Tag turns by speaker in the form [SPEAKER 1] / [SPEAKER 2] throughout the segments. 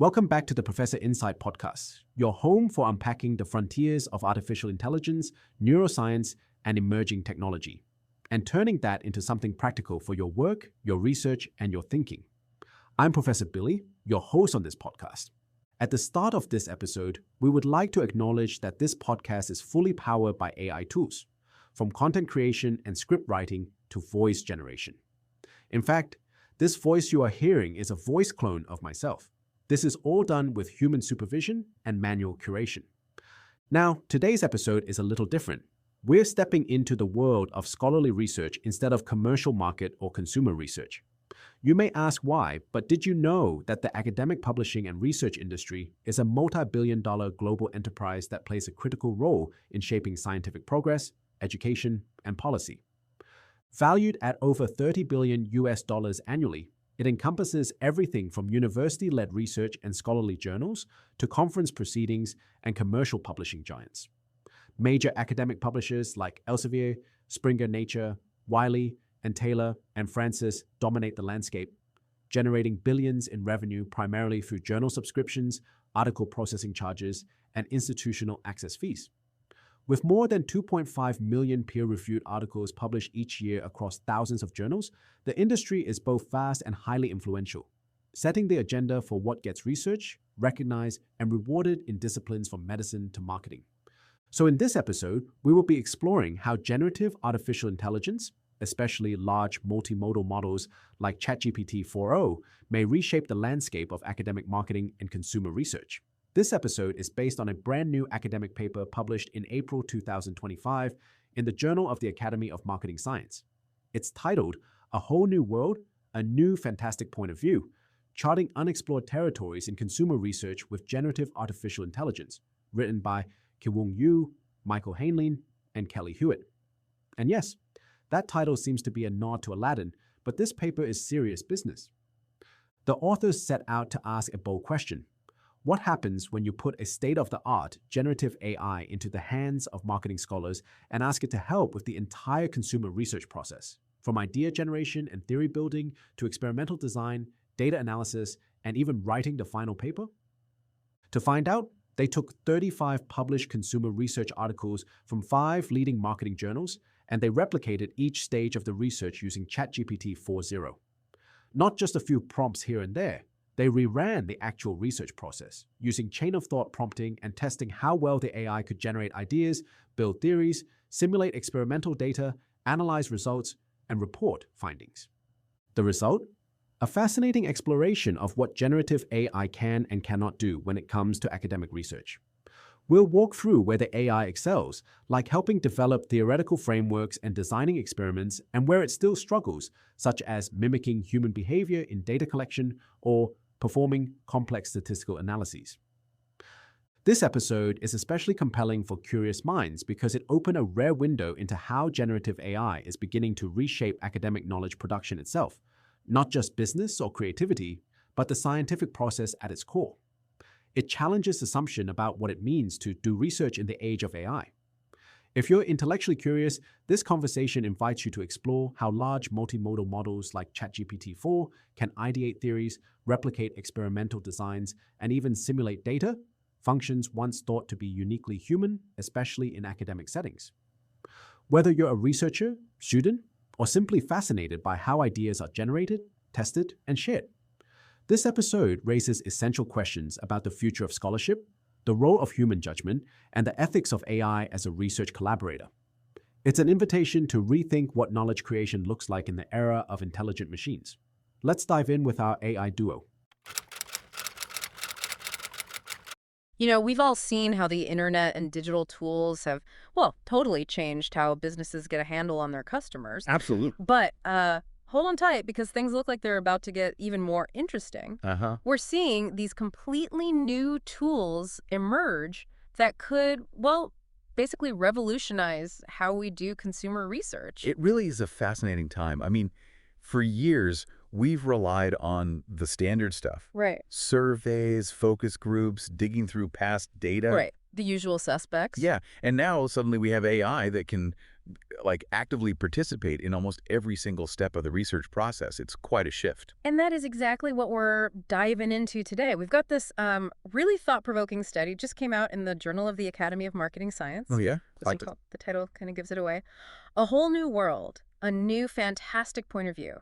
[SPEAKER 1] Welcome back to the Professor Insight podcast, your home for unpacking the frontiers of artificial intelligence, neuroscience, and emerging technology, and turning that into something practical for your work, your research, and your thinking. I'm Professor Billy, your host on this podcast. At the start of this episode, we would like to acknowledge that this podcast is fully powered by AI tools, from content creation and script writing to voice generation. In fact, this voice you are hearing is a voice clone of myself. This is all done with human supervision and manual curation. Now, today's episode is a little different. We're stepping into the world of scholarly research instead of commercial market or consumer research. You may ask why, but did you know that the academic publishing and research industry is a multi-billion-dollar global enterprise that plays a critical role in shaping scientific progress, education, and policy? Valued at over $30 billion annually, it encompasses everything from university-led research and scholarly journals to conference proceedings and commercial publishing giants. Major academic publishers like Elsevier, Springer Nature, Wiley, and Taylor and Francis dominate the landscape, generating billions in revenue primarily through journal subscriptions, article processing charges, and institutional access fees. With more than 2.5 million peer-reviewed articles published each year across thousands of journals, the industry is both vast and highly influential, setting the agenda for what gets researched, recognized, and rewarded in disciplines from medicine to marketing. So in this episode, we will be exploring how generative artificial intelligence, especially large multimodal models like ChatGPT 4.0, may reshape the landscape of academic marketing and consumer research. This episode is based on a brand new academic paper published in April 2025 in the Journal of the Academy of Marketing Science. It's titled, "A Whole New World, A New Fantastic Point of View, Charting Unexplored Territories in Consumer Research with Generative Artificial Intelligence," written by Kiwoong Yoo, Michael Haenlein, and Kelly Hewett. And yes, that title seems to be a nod to Aladdin, but this paper is serious business. The authors set out to ask a bold question. What happens when you put a state-of-the-art generative AI into the hands of marketing scholars and ask it to help with the entire consumer research process, from idea generation and theory building to experimental design, data analysis, and even writing the final paper? To find out, they took 35 published consumer research articles from 5 leading marketing journals, and they replicated each stage of the research using ChatGPT 4.0. Not just a few prompts here and there. They reran the actual research process, using chain-of-thought prompting and testing how well the AI could generate ideas, build theories, simulate experimental data, analyze results, and report findings. The result? A fascinating exploration of what generative AI can and cannot do when it comes to academic research. We'll walk through where the AI excels, like helping develop theoretical frameworks and designing experiments, and where it still struggles, such as mimicking human behavior in data collection or performing complex statistical analyses. This episode is especially compelling for curious minds because it opened a rare window into how generative AI is beginning to reshape academic knowledge production itself, not just business or creativity, but the scientific process at its core. It challenges assumption about what it means to do research in the age of AI. If you're intellectually curious, this conversation invites you to explore how large multimodal models like ChatGPT 4 can ideate theories, replicate experimental designs, and even simulate data, functions once thought to be uniquely human, especially in academic settings. Whether you're a researcher, student, or simply fascinated by how ideas are generated, tested, and shared, this episode raises essential questions about the future of scholarship, the role of human judgment, and the ethics of AI as a research collaborator. It's an invitation to rethink what knowledge creation looks like in the era of intelligent machines. Let's dive in with our AI duo.
[SPEAKER 2] We've all seen how the internet and digital tools have, totally changed how businesses get a handle on their customers.
[SPEAKER 3] Absolutely.
[SPEAKER 2] But hold on tight because things look like they're about to get even more interesting. We're seeing these completely new tools emerge that could, basically revolutionize how we do consumer research.
[SPEAKER 3] It really is a fascinating time. I mean, for years, we've relied on the standard stuff.
[SPEAKER 2] Right.
[SPEAKER 3] Surveys, focus groups, digging through past data.
[SPEAKER 2] Right. The usual suspects.
[SPEAKER 3] Yeah. And now suddenly we have AI that can like actively participate in almost every single step of the research process. It's quite a shift.
[SPEAKER 2] And that is exactly what we're diving into today. We've got this really thought-provoking study, just came out in the Journal of the Academy of Marketing Science.
[SPEAKER 3] Oh, yeah?
[SPEAKER 2] The title kind of gives it away. A Whole New World, a new fantastic point of view,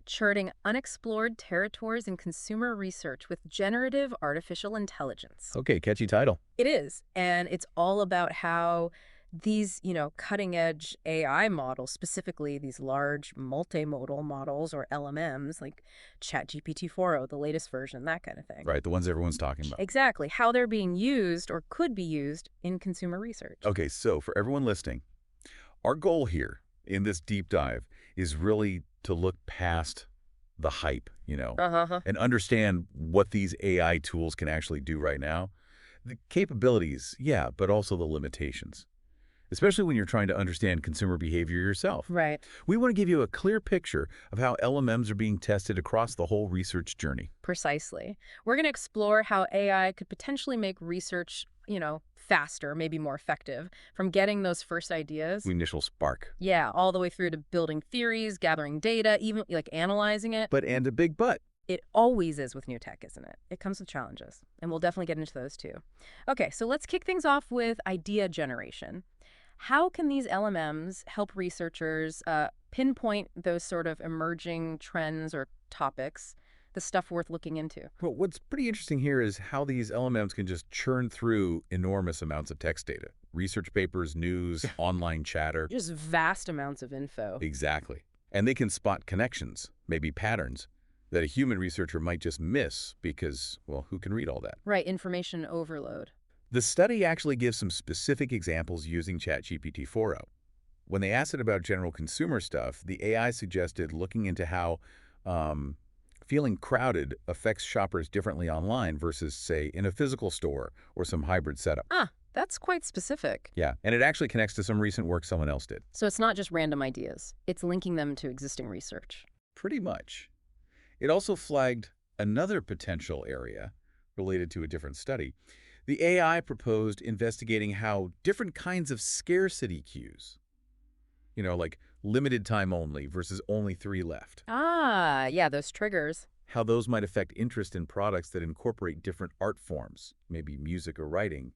[SPEAKER 2] charting unexplored territories in consumer research with generative artificial intelligence.
[SPEAKER 3] Okay, catchy title.
[SPEAKER 2] It is, and it's all about how these, cutting-edge AI models, specifically these large multimodal models or LMMs, like ChatGPT 4o, the latest version, that kind of thing.
[SPEAKER 3] Right, the ones everyone's talking about.
[SPEAKER 2] Exactly, how they're being used or could be used in consumer research.
[SPEAKER 3] Okay, so for everyone listening, our goal here in this deep dive is really to look past the hype, and understand what these AI tools can actually do right now. The capabilities, yeah, but also the limitations, especially when you're trying to understand consumer behavior yourself.
[SPEAKER 2] Right.
[SPEAKER 3] We want to give you a clear picture of how LMMs are being tested across the whole research journey.
[SPEAKER 2] Precisely. We're going to explore how AI could potentially make research, faster, maybe more effective, from getting those first ideas.
[SPEAKER 3] The initial spark.
[SPEAKER 2] Yeah, all the way through to building theories, gathering data, even like analyzing it.
[SPEAKER 3] And a big but.
[SPEAKER 2] It always is with new tech, isn't it? It comes with challenges, and we'll definitely get into those too. Okay, so let's kick things off with idea generation. How can these LMMs help researchers pinpoint those sort of emerging trends or topics, the stuff worth looking into?
[SPEAKER 3] Well, what's pretty interesting here is how these LMMs can just churn through enormous amounts of text data. Research papers, news, online chatter.
[SPEAKER 2] Just vast amounts of info.
[SPEAKER 3] Exactly. And they can spot connections, maybe patterns, that a human researcher might just miss because, well, who can read all that?
[SPEAKER 2] Right, information overload.
[SPEAKER 3] The study actually gives some specific examples using ChatGPT 4o. When they asked it about general consumer stuff, the AI suggested looking into how feeling crowded affects shoppers differently online versus, say, in a physical store or some hybrid setup.
[SPEAKER 2] That's quite specific.
[SPEAKER 3] Yeah, and it actually connects to some recent work someone else did.
[SPEAKER 2] So it's not just random ideas. It's linking them to existing research.
[SPEAKER 3] Pretty much. It also flagged another potential area related to a different study. The AI proposed investigating how different kinds of scarcity cues, like limited time only versus only 3 left.
[SPEAKER 2] Yeah, those triggers.
[SPEAKER 3] How those might affect interest in products that incorporate different art forms, maybe music or writing,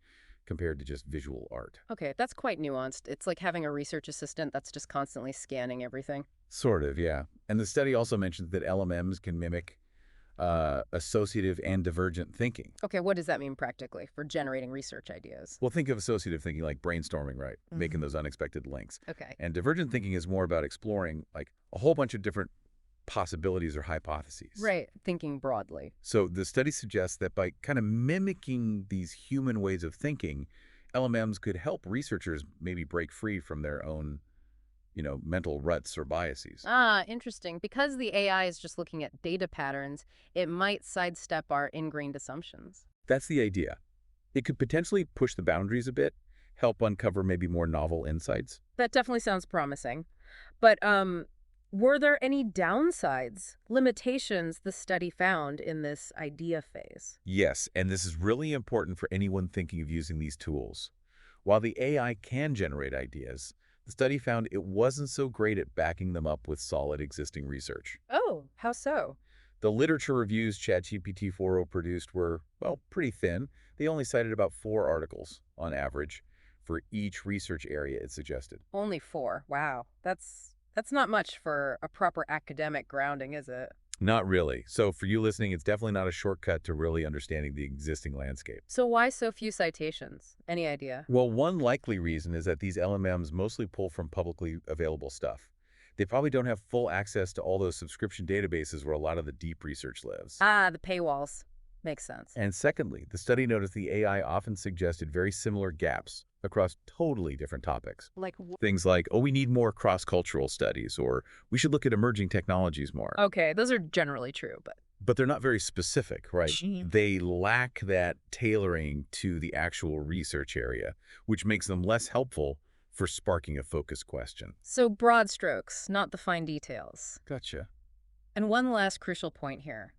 [SPEAKER 3] compared to just visual art.
[SPEAKER 2] Okay, that's quite nuanced. It's like having a research assistant that's just constantly scanning everything.
[SPEAKER 3] Sort of, yeah. And the study also mentions that LMMs can mimic associative and divergent thinking.
[SPEAKER 2] Okay, what does that mean practically for generating research ideas?
[SPEAKER 3] Well, think of associative thinking like brainstorming, right? Making those unexpected links.
[SPEAKER 2] Okay.
[SPEAKER 3] And divergent thinking is more about exploring like a whole bunch of different possibilities or hypotheses.
[SPEAKER 2] Right, thinking broadly.
[SPEAKER 3] So the study suggests that by kind of mimicking these human ways of thinking, LMMs could help researchers maybe break free from their own mental ruts or biases.
[SPEAKER 2] Interesting. Because the AI is just looking at data patterns, it might sidestep our ingrained assumptions.
[SPEAKER 3] That's the idea. It could potentially push the boundaries a bit, help uncover maybe more novel insights.
[SPEAKER 2] That definitely sounds promising. But were there any downsides, limitations the study found in this idea phase?
[SPEAKER 3] Yes, and this is really important for anyone thinking of using these tools. While the AI can generate ideas, the study found it wasn't so great at backing them up with solid existing research.
[SPEAKER 2] Oh, how so?
[SPEAKER 3] The literature reviews ChatGPT 4o produced were, well, pretty thin. They only cited about 4 articles, on average, for each research area it suggested.
[SPEAKER 2] Only 4. Wow. That's not much for a proper academic grounding, is it?
[SPEAKER 3] Not really. So for you listening, it's definitely not a shortcut to really understanding the existing landscape.
[SPEAKER 2] So why so few citations? Any idea?
[SPEAKER 3] Well, one likely reason is that these LMMs mostly pull from publicly available stuff. They probably don't have full access to all those subscription databases where a lot of the deep research lives.
[SPEAKER 2] The paywalls. Makes sense.
[SPEAKER 3] And secondly, the study noticed the AI often suggested very similar gaps across totally different topics.
[SPEAKER 2] Like
[SPEAKER 3] Things like, oh, we need more cross-cultural studies, or we should look at emerging technologies more.
[SPEAKER 2] Okay, those are generally true,
[SPEAKER 3] But they're not very specific, right? They lack that tailoring to the actual research area, which makes them less helpful for sparking a focused question.
[SPEAKER 2] So broad strokes, not the fine details.
[SPEAKER 3] Gotcha.
[SPEAKER 2] And one last crucial point here.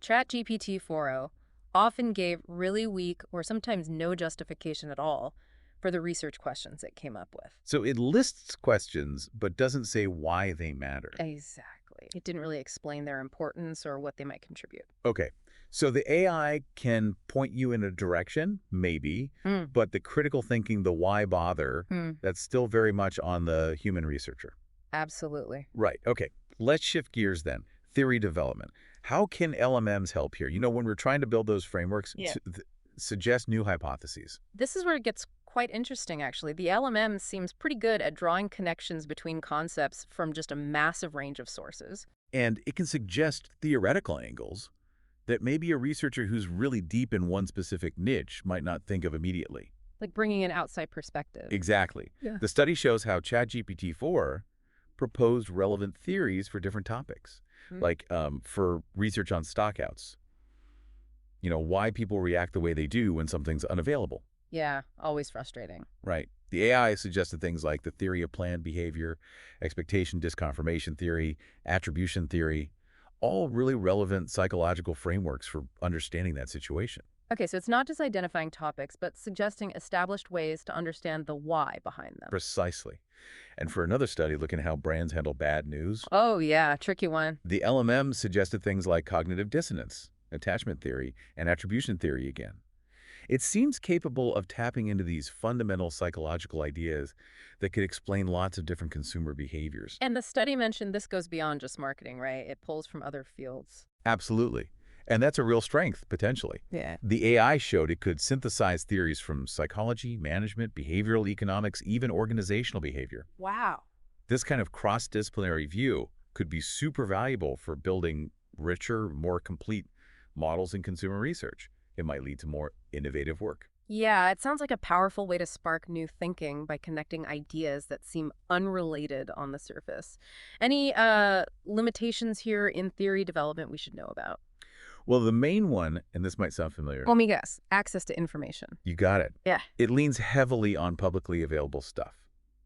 [SPEAKER 2] ChatGPT 4o often gave really weak or sometimes no justification at all for the research questions it came up with.
[SPEAKER 3] So it lists questions, but doesn't say why they matter.
[SPEAKER 2] Exactly. It didn't really explain their importance or what they might contribute.
[SPEAKER 3] Okay. So the AI can point you in a direction, maybe, but the critical thinking, the why bother, that's still very much on the human researcher.
[SPEAKER 2] Absolutely.
[SPEAKER 3] Right. Okay. Let's shift gears then. Theory development. How can LMMs help here? You know, when we're trying to build those frameworks, suggest new hypotheses.
[SPEAKER 2] This is where it gets quite interesting, actually. The LMM seems pretty good at drawing connections between concepts from just a massive range of sources.
[SPEAKER 3] And it can suggest theoretical angles that maybe a researcher who's really deep in one specific niche might not think of immediately.
[SPEAKER 2] Like bringing an outside perspective.
[SPEAKER 3] Exactly.
[SPEAKER 2] Yeah.
[SPEAKER 3] The study shows how ChatGPT-4 proposed relevant theories for different topics, like for research on stockouts. You know, why people react the way they do when something's unavailable.
[SPEAKER 2] Yeah, always frustrating.
[SPEAKER 3] Right. The AI suggested things like the theory of planned behavior, expectation disconfirmation theory, attribution theory, all really relevant psychological frameworks for understanding that situation.
[SPEAKER 2] Okay, so it's not just identifying topics, but suggesting established ways to understand the why behind them.
[SPEAKER 3] Precisely. And for another study looking at how brands handle bad news,
[SPEAKER 2] Oh, yeah, tricky one.
[SPEAKER 3] the LMM suggested things like cognitive dissonance, attachment theory, and attribution theory again. It seems capable of tapping into these fundamental psychological ideas that could explain lots of different consumer behaviors.
[SPEAKER 2] And the study mentioned this goes beyond just marketing, right? It pulls from other fields.
[SPEAKER 3] Absolutely. And that's a real strength, potentially.
[SPEAKER 2] Yeah.
[SPEAKER 3] The AI showed it could synthesize theories from psychology, management, behavioral economics, even organizational behavior.
[SPEAKER 2] Wow.
[SPEAKER 3] This kind of cross-disciplinary view could be super valuable for building richer, more complete models in consumer research. It might lead to more innovative work.
[SPEAKER 2] Yeah, it sounds like a powerful way to spark new thinking by connecting ideas that seem unrelated on the surface. Any limitations here in theory development we should know about?
[SPEAKER 3] Well, the main one, and this might sound familiar.
[SPEAKER 2] Let me guess. Access to information.
[SPEAKER 3] You got it.
[SPEAKER 2] Yeah.
[SPEAKER 3] It leans heavily on publicly available stuff.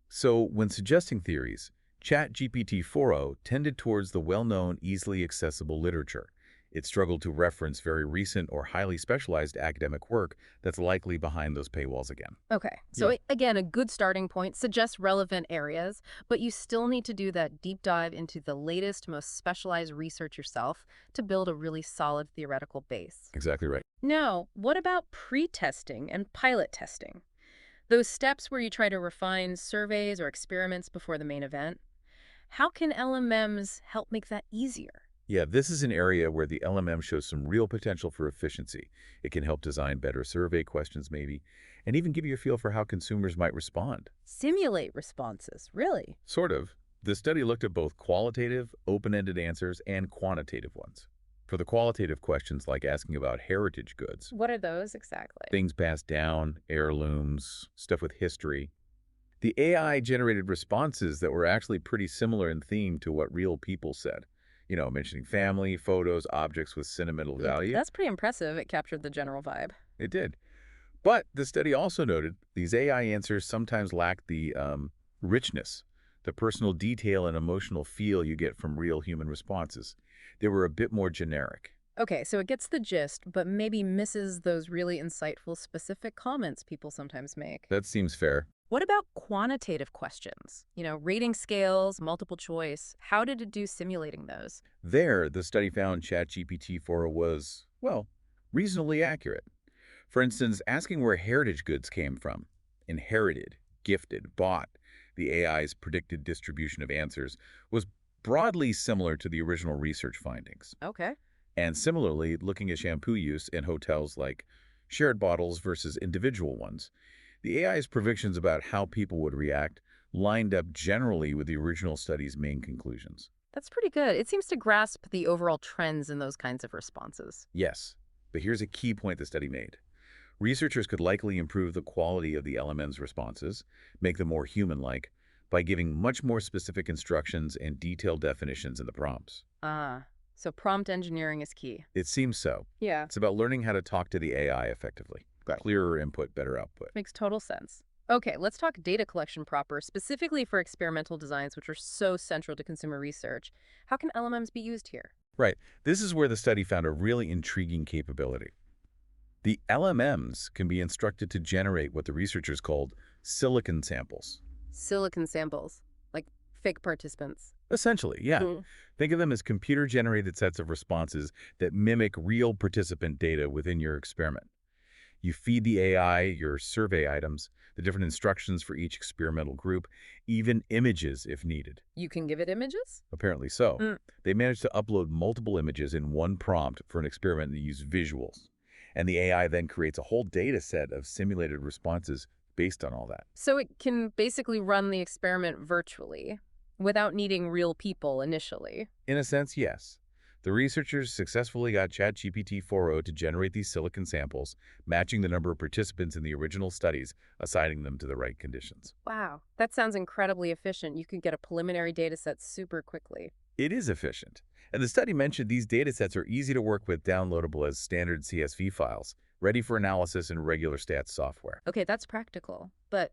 [SPEAKER 3] So when suggesting theories, ChatGPT-4o tended towards the well-known, easily accessible literature. It struggled to reference very recent or highly specialized academic work that's likely behind those paywalls again.
[SPEAKER 2] Okay. So again, a good starting point suggests relevant areas, but you still need to do that deep dive into the latest, most specialized research yourself to build a really solid theoretical base.
[SPEAKER 3] Exactly right.
[SPEAKER 2] Now, what about pre-testing and pilot testing? Those steps where you try to refine surveys or experiments before the main event? How can LMMs help make that easier?
[SPEAKER 3] Yeah, this is an area where the LMM shows some real potential for efficiency. It can help design better survey questions maybe, and even give you a feel for how consumers might respond.
[SPEAKER 2] Simulate responses, really?
[SPEAKER 3] Sort of. The study looked at both qualitative, open-ended answers and quantitative ones. For the qualitative questions like asking about heritage goods,
[SPEAKER 2] What are those exactly?
[SPEAKER 3] things passed down, heirlooms, stuff with history, the AI generated responses that were actually pretty similar in theme to what real people said. You know, mentioning family, photos, objects with sentimental value.
[SPEAKER 2] That's pretty impressive. It captured the general vibe.
[SPEAKER 3] It did. But the study also noted these AI answers sometimes lack the richness, the personal detail and emotional feel you get from real human responses. They were a bit more generic.
[SPEAKER 2] Okay, so it gets the gist, but maybe misses those really insightful, specific comments people sometimes make.
[SPEAKER 3] That seems fair.
[SPEAKER 2] What about quantitative questions? You know, rating scales, multiple choice. How did it do simulating those?
[SPEAKER 3] There, the study found ChatGPT-4 was, well, reasonably accurate. For instance, asking where heritage goods came from, inherited, gifted, bought, the AI's predicted distribution of answers was broadly similar to the original research findings.
[SPEAKER 2] Okay.
[SPEAKER 3] And similarly, looking at shampoo use in hotels like shared bottles versus individual ones, the AI's predictions about how people would react lined up generally with the original study's main conclusions.
[SPEAKER 2] That's pretty good. It seems to grasp the overall trends in those kinds of responses.
[SPEAKER 3] Yes, but here's a key point the study made. Researchers could likely improve the quality of the LMM's responses, make them more human-like, by giving much more specific instructions and detailed definitions in the prompts.
[SPEAKER 2] So prompt engineering is key.
[SPEAKER 3] It seems so.
[SPEAKER 2] Yeah.
[SPEAKER 3] It's about learning how to talk to the AI effectively. Clearer input, better output.
[SPEAKER 2] Makes total sense. Okay, let's talk data collection proper, specifically for experimental designs, which are so central to consumer research. How can LMMs be used here?
[SPEAKER 3] Right. This is where the study found a really intriguing capability. The LMMs can be instructed to generate what the researchers called silicon samples.
[SPEAKER 2] Silicon samples, like fake participants.
[SPEAKER 3] Essentially, yeah. Think of them as computer-generated sets of responses that mimic real participant data within your experiment. You feed the AI your survey items, the different instructions for each experimental group, even images if needed.
[SPEAKER 2] You can give it images?
[SPEAKER 3] Apparently so. They managed to upload multiple images in one prompt for an experiment that used visuals. And the AI then creates a whole data set of simulated responses based on all that.
[SPEAKER 2] So it can basically run the experiment virtually without needing real people initially?
[SPEAKER 3] In a sense, yes. The researchers successfully got ChatGPT 4o to generate these silicon samples, matching the number of participants in the original studies, assigning them to the right conditions.
[SPEAKER 2] Wow, that sounds incredibly efficient. You could get a preliminary data set super quickly.
[SPEAKER 3] It is efficient. And the study mentioned these data sets are easy to work with, downloadable as standard CSV files, ready for analysis in regular stats software.
[SPEAKER 2] Okay, that's practical, but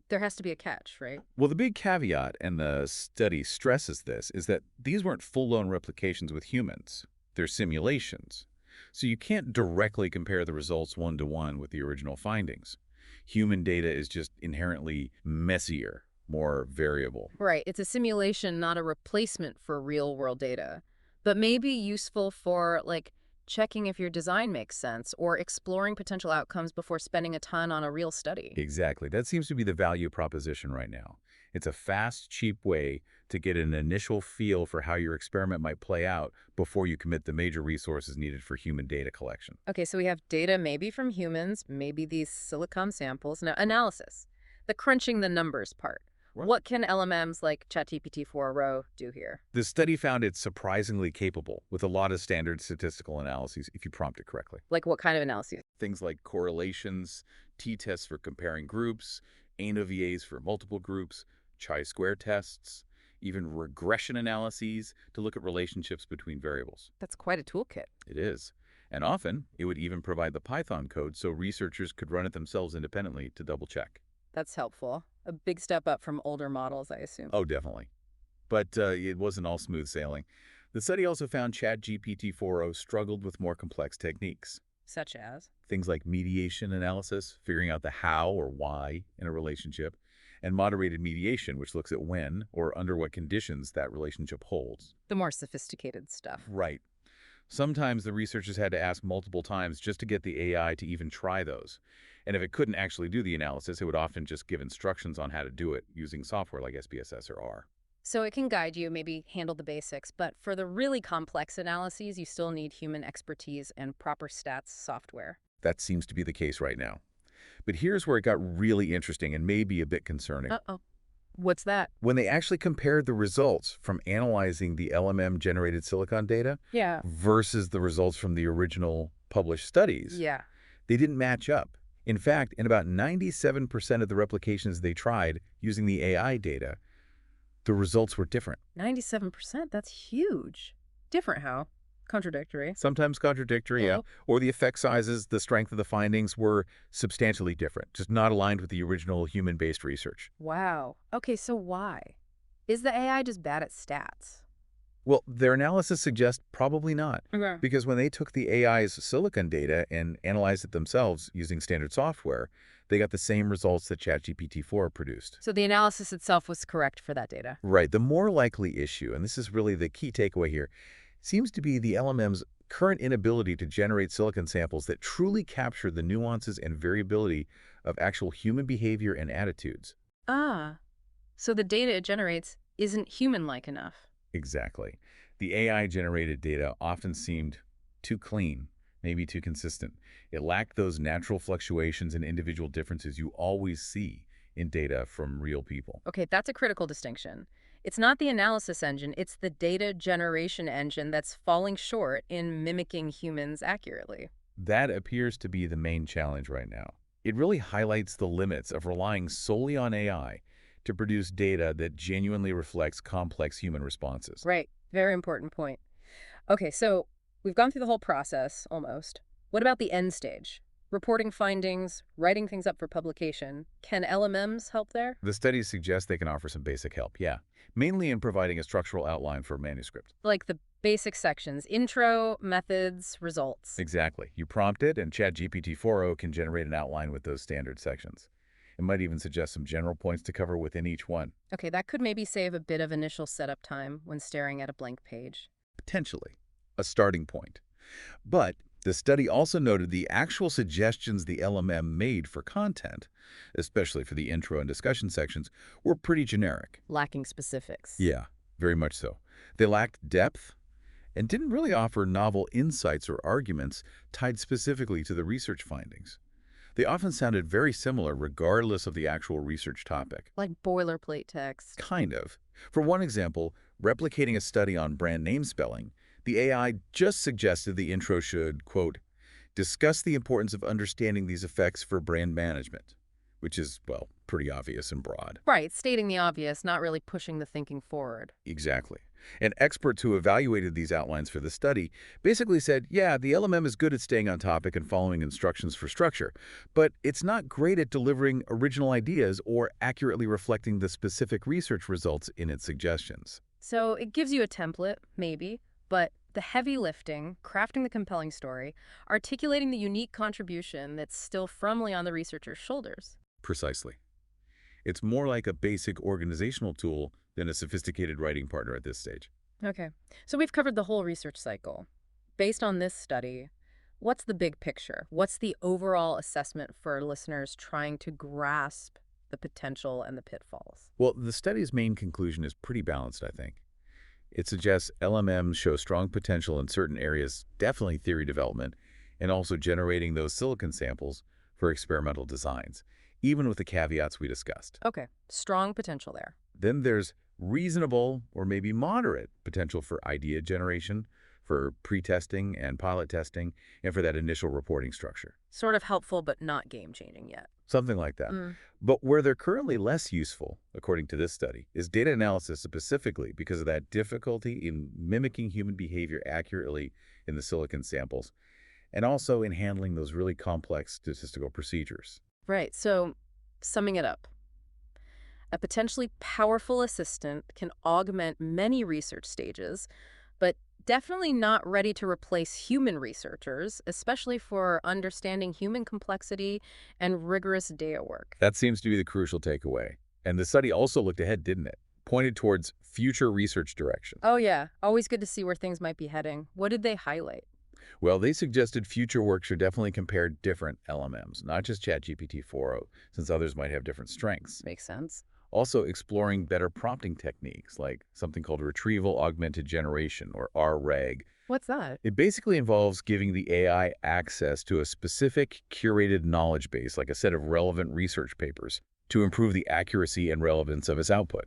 [SPEAKER 2] there has to be a catch, right?
[SPEAKER 3] Well, the big caveat, and the study stresses this, is that these weren't full-blown replications with humans. They're simulations. So you can't directly compare the results one-to-one with the original findings. Human data is just inherently messier, more variable.
[SPEAKER 2] Right. It's a simulation, not a replacement for real-world data, but maybe useful for, like, checking if your design makes sense or exploring potential outcomes before spending a ton on a real study.
[SPEAKER 3] Exactly. That seems to be the value proposition right now. It's a fast, cheap way to get an initial feel for how your experiment might play out before you commit the major resources needed for human data collection.
[SPEAKER 2] Okay, so we have data maybe from humans, maybe these silicon samples. Now, analysis, the crunching the numbers part. What can LMMs like ChatGPT 4o do here?
[SPEAKER 3] The study found it's surprisingly capable with a lot of standard statistical analyses if you prompt it correctly.
[SPEAKER 2] Like what kind of analyses?
[SPEAKER 3] Things like correlations, t-tests for comparing groups, ANOVAs for multiple groups, chi-square tests, even regression analyses to look at relationships between variables.
[SPEAKER 2] That's quite a toolkit.
[SPEAKER 3] It is. And often, it would even provide the Python code so researchers could run it themselves independently to double-check.
[SPEAKER 2] That's helpful. A big step up from older models, I assume.
[SPEAKER 3] Oh, definitely. But it wasn't all smooth sailing. The study also found ChatGPT 4o struggled with more complex techniques.
[SPEAKER 2] Such as?
[SPEAKER 3] Things like mediation analysis, figuring out the how or why in a relationship, and moderated mediation, which looks at when or under what conditions that relationship holds.
[SPEAKER 2] The more sophisticated stuff.
[SPEAKER 3] Right. Sometimes the researchers had to ask multiple times just to get the AI to even try those. And if it couldn't actually do the analysis, it would often just give instructions on how to do it using software like SPSS or R.
[SPEAKER 2] So it can guide you, maybe handle the basics, but for the really complex analyses, you still need human expertise and proper stats software.
[SPEAKER 3] That seems to be the case right now. But here's where it got really interesting and maybe a bit concerning.
[SPEAKER 2] Uh-oh. What's that?
[SPEAKER 3] When they actually compared the results from analyzing the LMM-generated silicon data versus the results from the original published studies, they didn't match up. In fact, in about 97% of the replications they tried using the AI data, the results were different.
[SPEAKER 2] 97%? That's huge. Different how? Contradictory.
[SPEAKER 3] Sometimes contradictory, yeah. Or the effect sizes, the strength of the findings were substantially different, just not aligned with the original human-based research.
[SPEAKER 2] Wow. Okay, so why? Is the AI just bad at stats?
[SPEAKER 3] Well, their analysis suggests probably not.
[SPEAKER 2] Okay.
[SPEAKER 3] Because when they took the AI's silicon data and analyzed it themselves using standard software, they got the same results that ChatGPT 4 produced.
[SPEAKER 2] So the analysis itself was correct for that data?
[SPEAKER 3] Right. The more likely issue, and this is really the key takeaway here, seems to be the LMM's current inability to generate silicon samples that truly capture the nuances and variability of actual human behavior and attitudes.
[SPEAKER 2] Ah, so the data it generates isn't human-like enough.
[SPEAKER 3] Exactly. The AI-generated data often seemed too clean, maybe too consistent. It lacked those natural fluctuations and individual differences you always see in data from real people.
[SPEAKER 2] Okay, that's a critical distinction. It's not the analysis engine, it's the data generation engine that's falling short in mimicking humans accurately.
[SPEAKER 3] That appears to be the main challenge right now. It really highlights the limits of relying solely on AI to produce data that genuinely reflects complex human responses.
[SPEAKER 2] Right. Very important point. Okay, so we've gone through the whole process, almost. What about the end stage? Reporting findings, writing things up for publication. Can LMMs help there?
[SPEAKER 3] The studies suggest they can offer some basic help, yeah. Mainly in providing a structural outline for a manuscript.
[SPEAKER 2] Like the basic sections, intro, methods, results.
[SPEAKER 3] Exactly. You prompt it, and ChatGPT 4o can generate an outline with those standard sections. It might even suggest some general points to cover within each one.
[SPEAKER 2] Okay, that could maybe save a bit of initial setup time when staring at a blank page.
[SPEAKER 3] Potentially a starting point. But the study also noted the actual suggestions the LMM made for content, especially for the intro and discussion sections, were pretty generic.
[SPEAKER 2] Lacking specifics.
[SPEAKER 3] Yeah, very much so. They lacked depth and didn't really offer novel insights or arguments tied specifically to the research findings. They often sounded very similar regardless of the actual research topic.
[SPEAKER 2] Like boilerplate text.
[SPEAKER 3] Kind of. For one example, replicating a study on brand name spelling, the AI just suggested the intro should, quote, discuss the importance of understanding these effects for brand management, which is, well, pretty obvious and broad.
[SPEAKER 2] Right, stating the obvious, not really pushing the thinking forward.
[SPEAKER 3] Exactly. And experts who evaluated these outlines for the study basically said, yeah, the LMM is good at staying on topic and following instructions for structure, but it's not great at delivering original ideas or accurately reflecting the specific research results in its suggestions.
[SPEAKER 2] So it gives you a template, maybe, but the heavy lifting, crafting the compelling story, articulating the unique contribution that's still firmly on the researcher's shoulders.
[SPEAKER 3] Precisely. It's more like a basic organizational tool than a sophisticated writing partner at this stage.
[SPEAKER 2] Okay, so we've covered the whole research cycle. Based on this study, what's the big picture? What's the overall assessment for listeners trying to grasp the potential and the pitfalls?
[SPEAKER 3] Well, the study's main conclusion is pretty balanced, I think. It suggests LMMs show strong potential in certain areas, definitely theory development, and also generating those silicon samples for experimental designs, even with the caveats we discussed.
[SPEAKER 2] Okay, strong potential there.
[SPEAKER 3] Then there's reasonable or maybe moderate potential for idea generation, for pre-testing and pilot testing, and for that initial reporting structure.
[SPEAKER 2] Sort of helpful, but not game-changing yet.
[SPEAKER 3] Something like that. But where they're currently less useful, according to this study, is data analysis specifically because of that difficulty in mimicking human behavior accurately in the silicon samples, and also in handling those really complex statistical procedures.
[SPEAKER 2] Right, so summing it up, a potentially powerful assistant can augment many research stages, but definitely not ready to replace human researchers, especially for understanding human complexity and rigorous data work.
[SPEAKER 3] That seems to be the crucial takeaway. And the study also looked ahead, didn't it? Pointed towards future research direction.
[SPEAKER 2] Oh yeah, always good to see where things might be heading. What did they highlight?
[SPEAKER 3] Well, they suggested future work should definitely compare different LMMs, not just ChatGPT 4.0, since others might have different strengths.
[SPEAKER 2] Makes sense.
[SPEAKER 3] Also exploring better prompting techniques, like something called retrieval augmented generation, or RAG.
[SPEAKER 2] What's that?
[SPEAKER 3] It basically involves giving the AI access to a specific curated knowledge base, like a set of relevant research papers, to improve the accuracy and relevance of its output.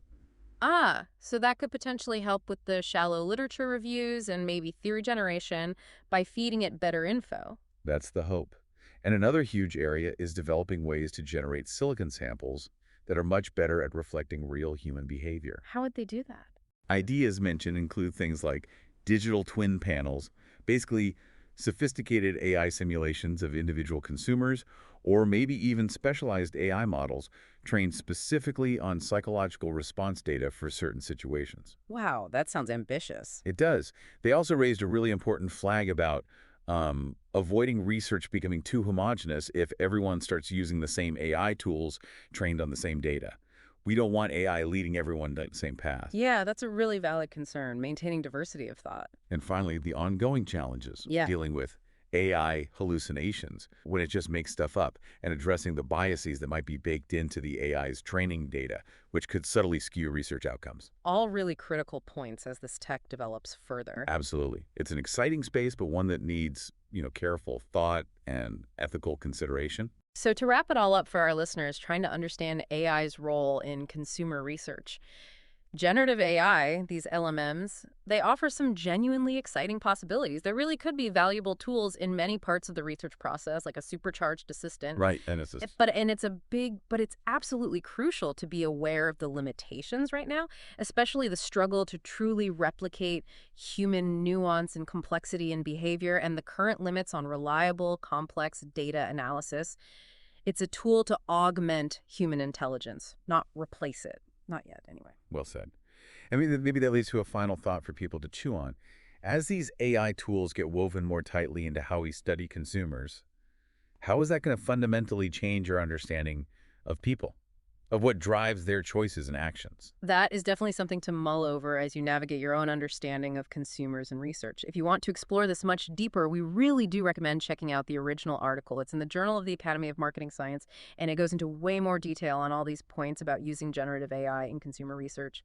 [SPEAKER 2] Ah, so that could potentially help with the shallow literature reviews and maybe theory generation by feeding it better info.
[SPEAKER 3] That's the hope. And another huge area is developing ways to generate silicon samples that are much better at reflecting real human behavior.
[SPEAKER 2] How would they do that?
[SPEAKER 3] Ideas mentioned include things like digital twin panels, basically sophisticated AI simulations of individual consumers, or maybe even specialized AI models trained specifically on psychological response data for certain situations.
[SPEAKER 2] Wow, that sounds ambitious.
[SPEAKER 3] It does. They also raised a really important flag about avoiding research becoming too homogeneous if everyone starts using the same AI tools trained on the same data. We don't want AI leading everyone down the same path.
[SPEAKER 2] Yeah, that's a really valid concern, maintaining diversity of thought.
[SPEAKER 3] And finally, the ongoing challenges dealing with AI hallucinations when it just makes stuff up, and addressing the biases that might be baked into the AI's training data, which could subtly skew research outcomes.
[SPEAKER 2] All really critical points as this tech develops further.
[SPEAKER 3] Absolutely. It's an exciting space, but one that needs, careful thought and ethical consideration.
[SPEAKER 2] So to wrap it all up for our listeners trying to understand AI's role in consumer research, generative AI, these LMMs, they offer some genuinely exciting possibilities. There really could be valuable tools in many parts of the research process, like a supercharged assistant.
[SPEAKER 3] Right, and it's
[SPEAKER 2] but it's absolutely crucial to be aware of the limitations right now, especially the struggle to truly replicate human nuance and complexity in behavior and the current limits on reliable, complex data analysis. It's a tool to augment human intelligence, not replace it. Not yet, anyway.
[SPEAKER 3] Well said. I mean, maybe that leads to a final thought for people to chew on. As these AI tools get woven more tightly into how we study consumers, how is that going to fundamentally change our understanding of people, of what drives their choices and actions.
[SPEAKER 2] That is definitely something to mull over as you navigate your own understanding of consumers and research. If you want to explore this much deeper, we really do recommend checking out the original article. It's in the Journal of the Academy of Marketing Science, and it goes into way more detail on all these points about using generative AI in consumer research.